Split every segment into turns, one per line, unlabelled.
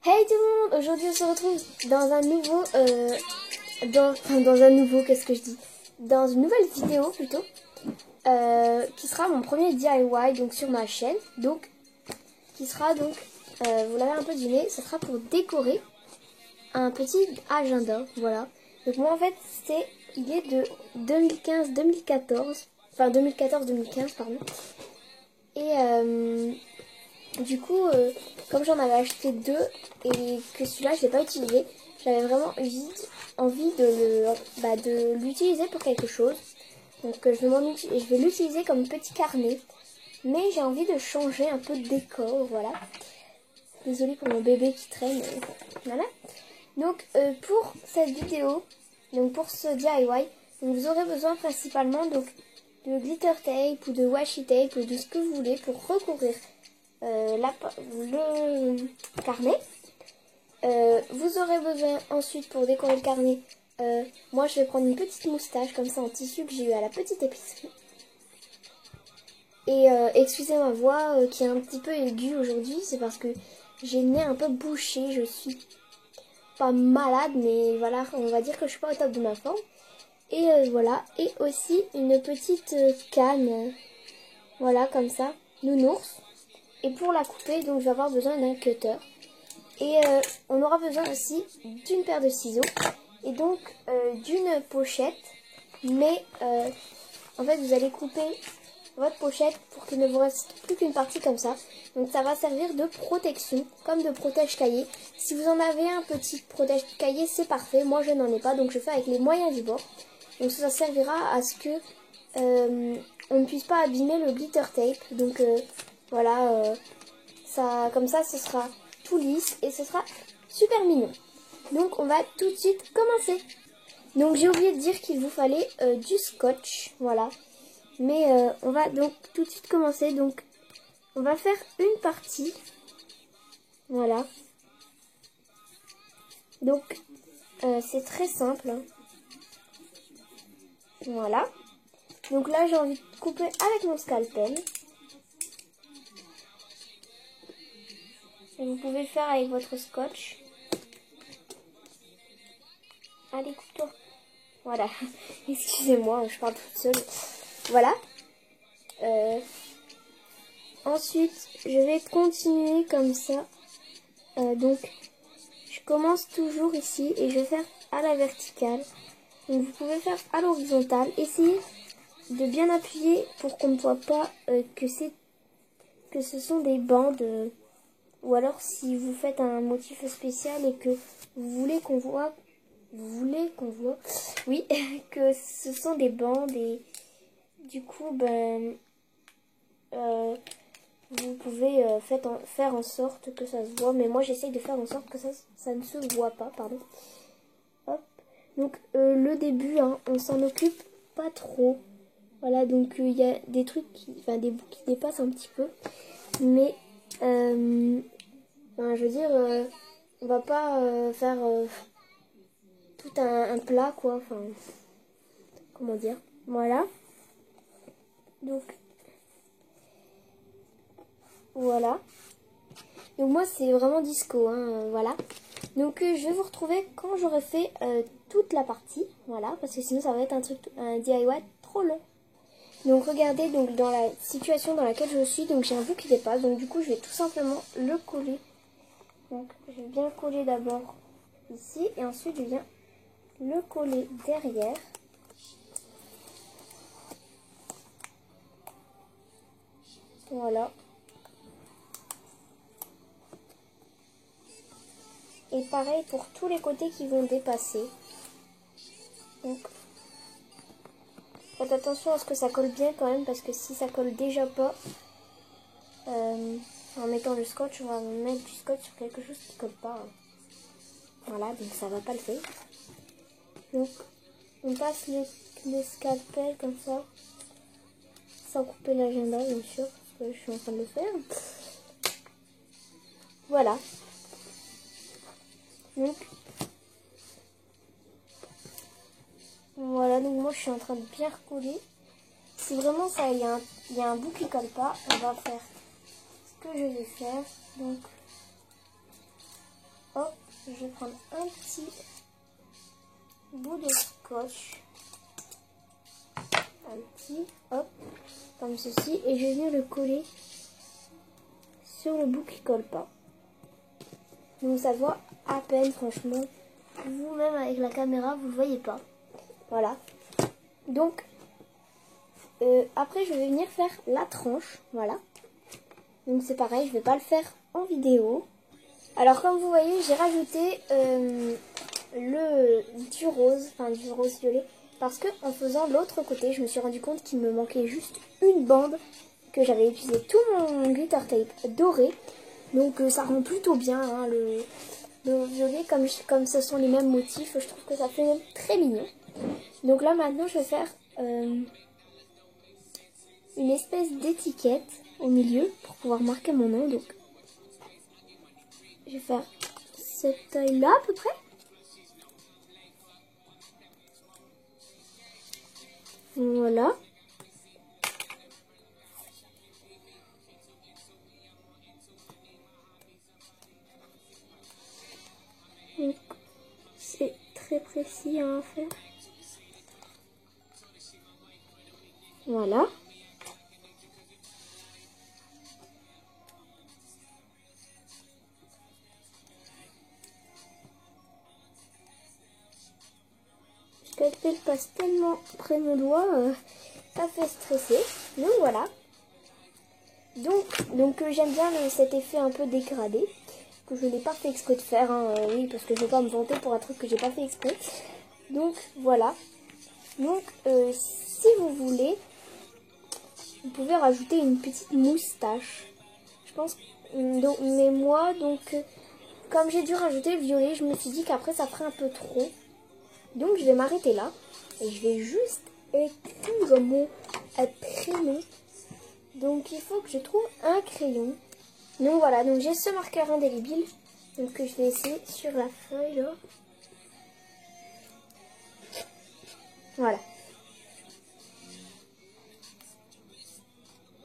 Hey tout le monde, aujourd'hui on se retrouve dans un nouveau, dans un nouveau, qu'est-ce que je dis, dans une nouvelle vidéo plutôt, qui sera mon premier DIY donc sur ma chaîne, donc qui sera donc, vous l'avez un peu deviné, ça sera pour décorer un petit agenda, voilà. Donc moi en fait il est de 2015-2014, enfin 2014-2015 pardon, et du coup, comme j'en avais acheté deux et que celui-là je l'ai pas utilisé, j'avais vraiment envie de l'utiliser pour quelque chose. Donc je vais l'utiliser comme petit carnet. Mais j'ai envie de changer un peu de décor, voilà. Désolée pour mon bébé qui traîne, voilà. Donc pour cette vidéo, donc pour ce DIY, donc vous aurez besoin principalement donc de glitter tape ou de washi tape ou de ce que vous voulez pour recouvrir le carnet. Vous aurez besoin ensuite pour décorer le carnet, moi je vais prendre une petite moustache comme ça en tissu que j'ai eu à la petite épicerie. Et excusez ma voix qui est un petit peu aiguë aujourd'hui, c'est parce que j'ai le nez un peu bouché, je suis pas malade mais voilà, on va dire que je suis pas au top de ma forme. Et voilà, et aussi une petite canne, voilà comme ça, nounours. Et pour la couper, donc je vais avoir besoin d'un cutter. Et on aura besoin aussi d'une paire de ciseaux. Et donc d'une pochette. Mais en fait vous allez couper votre pochette pour qu'il ne vous reste plus qu'une partie comme ça. Donc ça va servir de protection, comme de protège-cahier. Si vous en avez un petit protège-cahier, c'est parfait. Moi je n'en ai pas, donc je fais avec les moyens du bord. Donc ça servira à ce que on ne puisse pas abîmer le glitter tape. Donc voilà, ça, comme ça ce sera tout lisse et ce sera super mignon. Donc on va tout de suite commencer. Donc j'ai oublié de dire qu'il vous fallait du scotch, voilà. Mais on va donc tout de suite commencer. Donc on va faire une partie, voilà. Donc c'est très simple, hein. Voilà. Donc là j'ai envie de couper avec mon scalpel. Et vous pouvez le faire avec votre scotch. Allez, coupe-toi. Voilà. Excusez-moi, je parle toute seule. Voilà. Ensuite, je vais continuer comme ça. Donc, je commence toujours ici et je vais faire à la verticale. Donc, vous pouvez faire à l'horizontale. Essayez de bien appuyer pour qu'on ne voit pas que ce sont des bandes. Ou alors, si vous faites un motif spécial et que vous voulez qu'on voit, oui, que ce sont des bandes et du coup, ben, vous pouvez faire en sorte que ça se voit. Mais moi, j'essaye de faire en sorte que ça ne se voit pas, pardon. Hop. Donc, le début, hein, on s'en occupe pas trop. Voilà, donc il y a des trucs, des bouts qui dépassent un petit peu. Mais, je veux dire, on va pas faire tout un plat, quoi. Enfin, comment dire. Voilà. Donc, voilà. Donc moi, c'est vraiment disco, hein, voilà. Donc, je vais vous retrouver quand j'aurai fait toute la partie. Voilà, parce que sinon, ça va être un DIY trop long. Donc, regardez, donc dans la situation dans laquelle je suis, donc j'ai un bout qui dépasse. Donc, du coup, je vais tout simplement le coller. Donc, je vais bien le coller d'abord ici. Et ensuite, je viens le coller derrière. Voilà. Et pareil pour tous les côtés qui vont dépasser. Donc, faites attention à ce que ça colle bien quand même, parce que si ça colle déjà pas, en mettant le scotch, on va mettre du scotch sur quelque chose qui colle pas. Voilà, donc ça va pas le faire. Donc, on passe le scalpel comme ça, sans couper l'agenda bien sûr, parce que je suis en train de le faire. Voilà. Donc, voilà, donc moi je suis en train de bien recoller. Si vraiment ça, il y a un bout qui colle pas, on va faire ce que je vais faire. Donc, je vais prendre un petit bout de scotch. Un petit, hop, comme ceci. Et je vais venir le coller sur le bout qui colle pas. Donc ça voit à peine, franchement. Vous-même avec la caméra, vous ne le voyez pas. Voilà. Donc, après je vais venir faire la tranche. Voilà. Donc c'est pareil, je vais pas le faire en vidéo. Alors comme vous voyez, j'ai rajouté du rose violet. Parce que en faisant l'autre côté, je me suis rendu compte qu'il me manquait juste une bande. Que j'avais utilisé tout mon glitter tape doré. Donc ça rend plutôt bien hein, le violet. Comme ce sont les mêmes motifs, je trouve que ça fait même très mignon. Donc là maintenant je vais faire une espèce d'étiquette au milieu pour pouvoir marquer mon nom. Donc je vais faire cette taille là à peu près. Voilà. Donc c'est très précis hein, à faire. Voilà. Qu'elle passe tellement près de mon doigt, ça fait stresser. Donc voilà. Donc j'aime bien cet effet un peu dégradé, que je n'ai pas fait exprès de faire. Hein, oui, parce que je ne vais pas me vanter pour un truc que j'ai pas fait exprès. Donc voilà. Donc si vous voulez, vous pouvez rajouter une petite moustache. Je pense. Donc, mais moi, comme j'ai dû rajouter le violet, je me suis dit qu'après ça ferait un peu trop. Donc je vais m'arrêter là et je vais juste écrire mon prénom. Donc il faut que je trouve un crayon. Donc voilà, donc j'ai ce marqueur indélébile. Donc je vais essayer sur la feuille là. Voilà.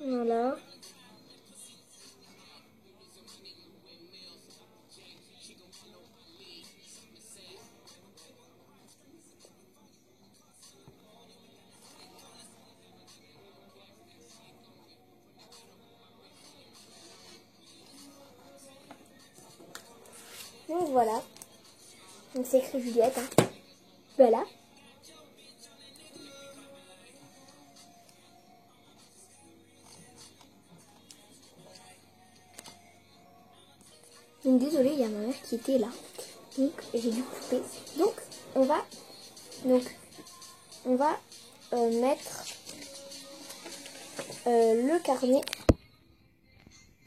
Voilà. Donc voilà. Donc c'est écrit Juliette. Hein. Voilà. Donc désolée, il y a ma mère qui était là. Donc j'ai dû couper. Donc on va mettre le carnet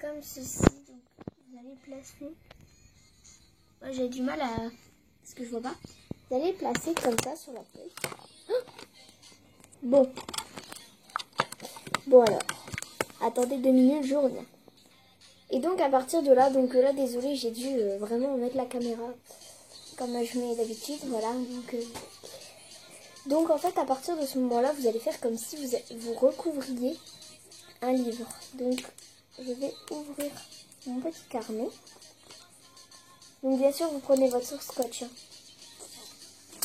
comme ceci. Donc vous allez placer. Moi j'ai du mal à. Parce que je vois pas. Vous allez placer comme ça sur la feuille. Bon. Bon alors. Attendez 2 minutes, je reviens. Et donc à partir de là, désolé, j'ai dû vraiment mettre la caméra comme je mets d'habitude. Voilà. Donc en fait à partir de ce moment-là, vous allez faire comme si vous recouvriez un livre. Donc je vais ouvrir mon petit carnet. Donc bien sûr vous prenez votre scotch.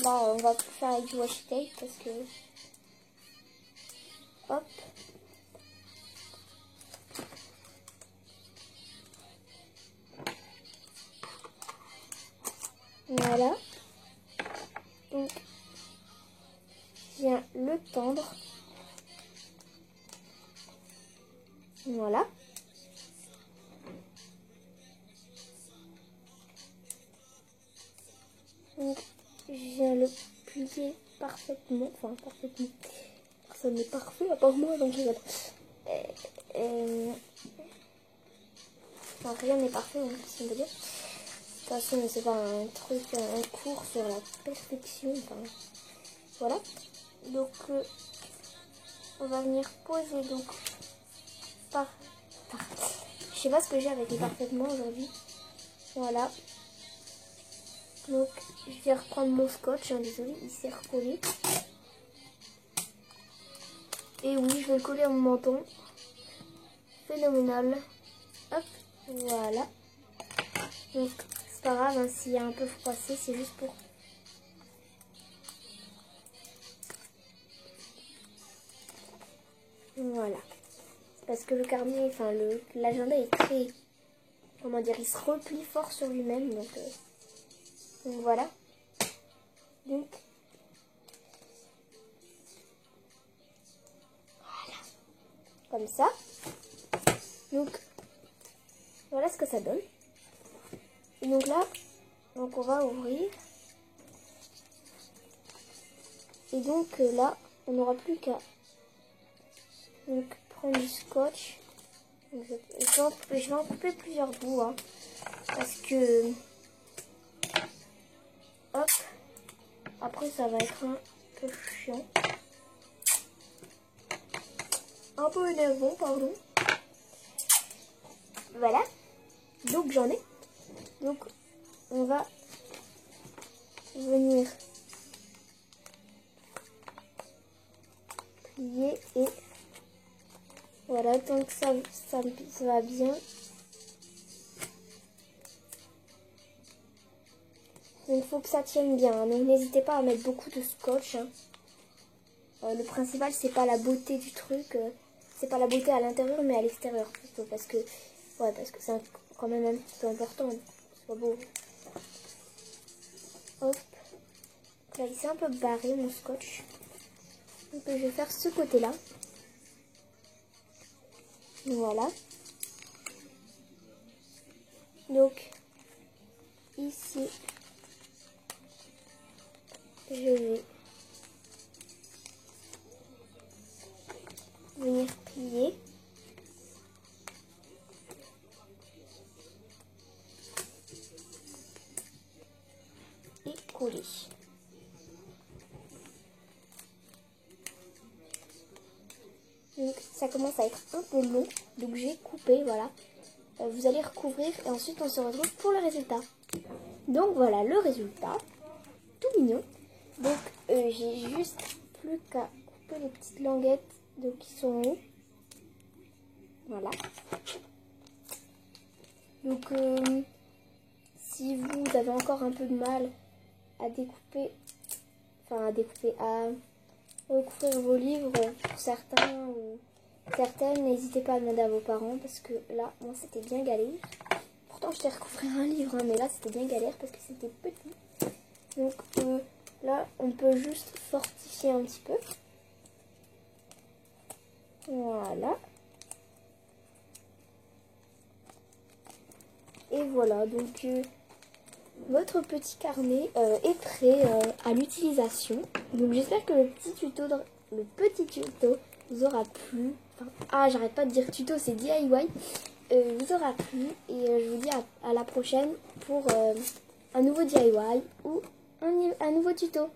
Là on va faire avec du washi tape parce que hop. Voilà. Donc je viens le tendre. Voilà. Donc je viens le plier parfaitement. Enfin parfaitement. Personne n'est parfait à part moi, donc je regarde. Enfin, rien n'est parfait, hein, si on veut dire. De toute façon, c'est pas un truc, un cours sur la perfection. Enfin, voilà. Donc, on va venir poser donc je sais pas ce que j'ai avec les parfaitement aujourd'hui. Voilà. Donc, je vais reprendre mon scotch. Hein, désolé, il s'est recollé. Et oui, je vais le coller à mon menton. Phénoménal. Hop, voilà. Donc, pas grave, hein, s'il y a un peu froissé, c'est juste pour... Voilà. Parce que le carnet, enfin l'agenda est très... Comment dire, il se replie fort sur lui-même. Donc voilà. Donc... Voilà. Comme ça. Donc, voilà ce que ça donne. Et donc là, on va ouvrir. Et donc là, on n'aura plus qu'à prendre du scotch. Donc, je vais en couper plusieurs bouts. Hein, parce que... Hop. Après, ça va être un peu chiant. Un peu énervant, pardon. Voilà. Donc, j'en ai. Donc, on va venir plier et voilà, tant que ça va bien. Donc, il faut que ça tienne bien. Hein. Donc, n'hésitez pas à mettre beaucoup de scotch. Hein. Le principal, c'est pas la beauté du truc. C'est pas la beauté à l'intérieur, mais à l'extérieur plutôt. Parce que c'est quand même un petit peu important. C'est pas beau. Hop. Là, il s'est un peu barré mon scotch. Donc, je vais faire ce côté-là. Voilà. Donc, ici, je vais venir plier. Et coller. Donc, ça commence à être un peu long. Donc, j'ai coupé, voilà. Vous allez recouvrir et ensuite on se retrouve pour le résultat. Donc, voilà le résultat. Tout mignon. Donc, j'ai juste plus qu'à couper les petites languettes donc, qui sont hauts. Voilà. Donc, si vous avez encore un peu de mal à découper, à recouvrir vos livres pour certains ou certaines, n'hésitez pas à demander à vos parents parce que là, moi, c'était bien galère. Pourtant, je t'ai recouvrir un livre, hein, mais là, c'était bien galère parce que c'était petit. Donc, là, on peut juste fortifier un petit peu. Voilà. Et voilà, donc votre petit carnet est prêt à l'utilisation. Donc j'espère que le petit tuto vous aura plu. Enfin, j'arrête pas de dire tuto, c'est DIY. Vous aura plu et je vous dis à la prochaine pour un nouveau DIY ou un nouveau tuto.